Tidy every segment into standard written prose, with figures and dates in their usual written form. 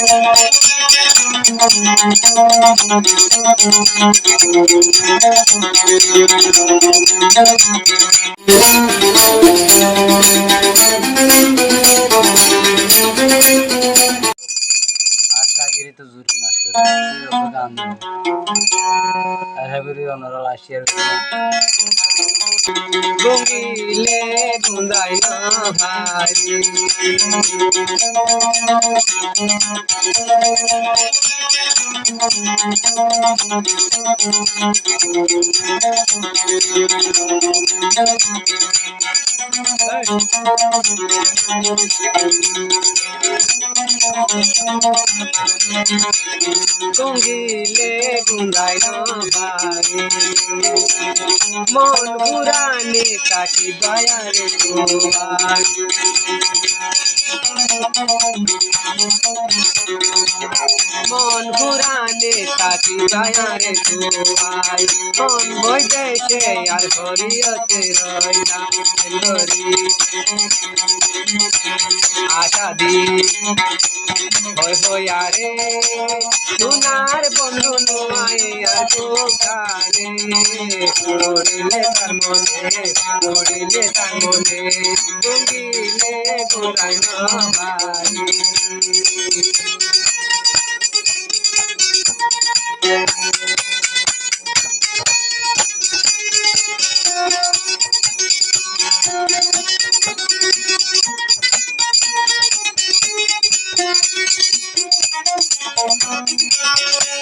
Aşağı to zuri master. I have very honor last year. গঙ্গিলে গুন্দাই না ভারি গঙ্গিলে গুন্দাই না ভারি মন পুরানে কাটি দয়ারে তোমার মন পুরানে কাটি দয়ারে তোমার মন বৈদেশে আর হরিয়তে রইলা হরি আশা দি হই হই আরে সোনার বন্ধু নোয়াই আর দোকানে পড়িলে তার মনে গঙ্গিলে গোড়ায় না ভারি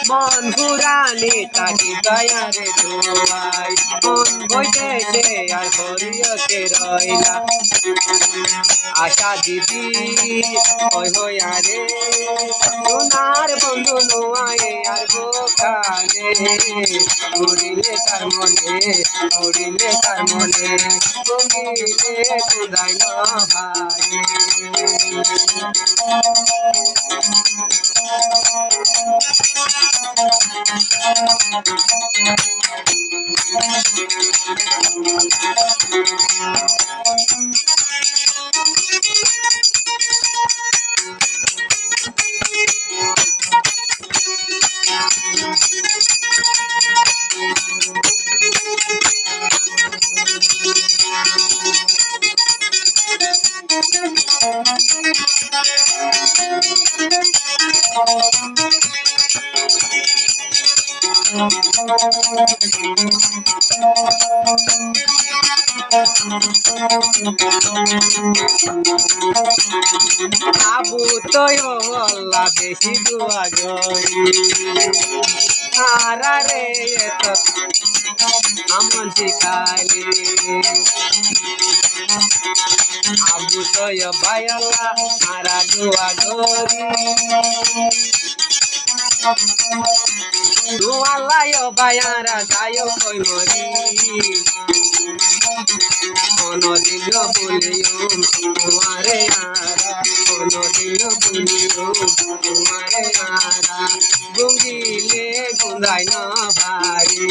মন পুরানে তাকি দয়ারে তোমায় মন বইতেছে আর হরিয়তে রইলা আশা দিদি হই হই আরে সোনার বন্ধু নোয়ায় আর বোকানে উড়িলে তার মনে গঙ্গিলে কোদাই না ভাই আবু তোয় বল্লা বেশি দুয়া গই আরে এত আমন শিখালি আবু তোয় বায়লা আরা দুয়া গরি দুয়ালায় বায়ারা যায় কই মরি কোনদিন বলিও তোমারে আরা কোনদিন বলিও তোমারে আরা গঙ্গিলে গুন্দাই না ভারি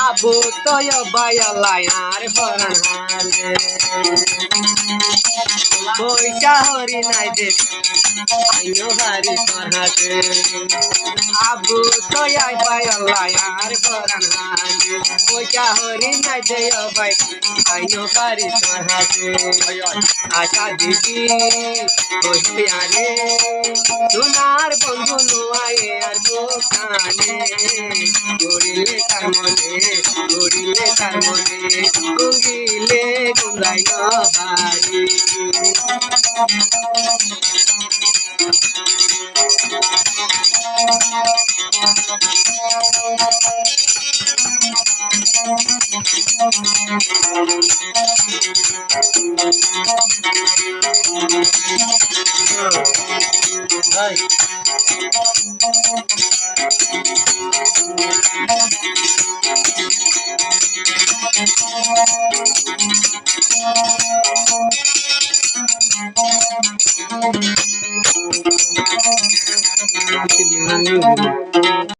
আবু তোয় বায়ালায় আর পরাণ হারে বইটা হরি নাই দে আইনো ভারি পড়াতে আবু তোয় বায়ালায় আর পরাণ হারে বইটা হরি নাই দে ভাই আইনো ভারি পড়াতে আশা দিদি কই আরে সোনার বন্ধু নোয়ায়ে আর দোকানে গড়িলে তার মনে গঙ্গিলে গুন্দাই না ভারি